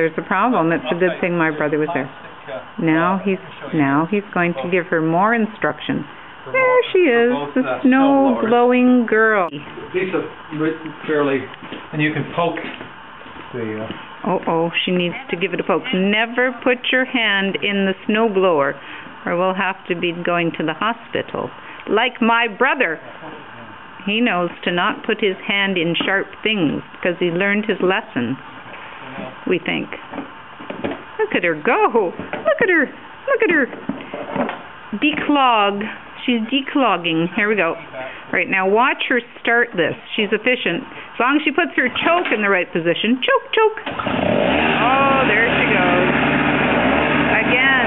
there's a problem. It's a good thing my brother was there. Now he's going to give her more instruction. There she is, the snow-blowing girl. Piece of fairly, and you can poke the... Oh, she needs to give it a poke. Never put your hand in the snowblower, or we'll have to be going to the hospital. Like my brother. He knows to not put his hand in sharp things, because he learned his lesson, we think. Look at her go! Look at her! Look at her! Declog. She's declogging. Here we go. Right, now watch her start this. She's efficient. As long as she puts her choke in the right position. Choke, choke! Oh, there she goes. Again,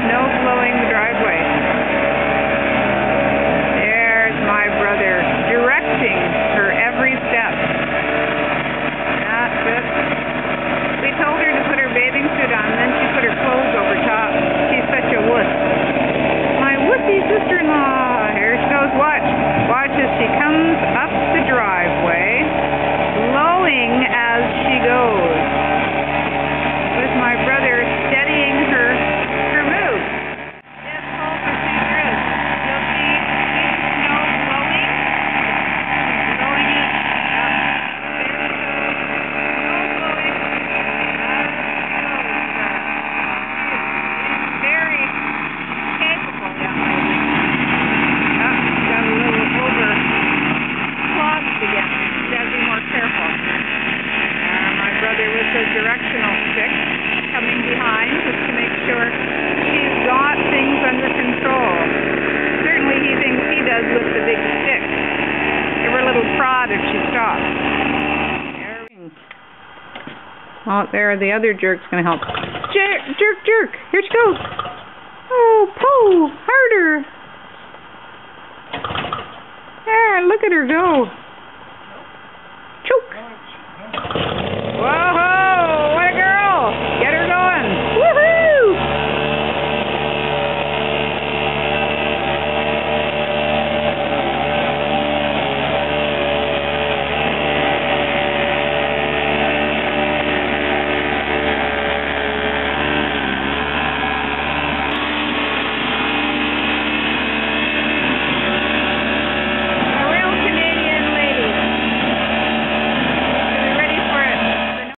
snow blowing the driveway. There's my brother directing her every step. That's it. We told her to put her bathing suit on, then she put her clothes over top. She's such a wuss. My wussy sister-in-law. Here she goes. Watch. Watch as she comes up the driveway, blowing as she goes. With my brother steadying her move. This whole procedure is, you'll see snow blowing. She's blowing it up. There she goes. Snow blowing. She's very capable, young lady. Got a little over-clogged again. She's got to be more careful. My brother with the directional stick coming behind just to make sure she's got things under control. Certainly he thinks he does with the big stick. Give her a little prod if she stops. Oh, there, the other jerk's going to help. Jerk, jerk, jerk. Here she goes. Oh, pull harder. There, look at her go. Choke. Whoa.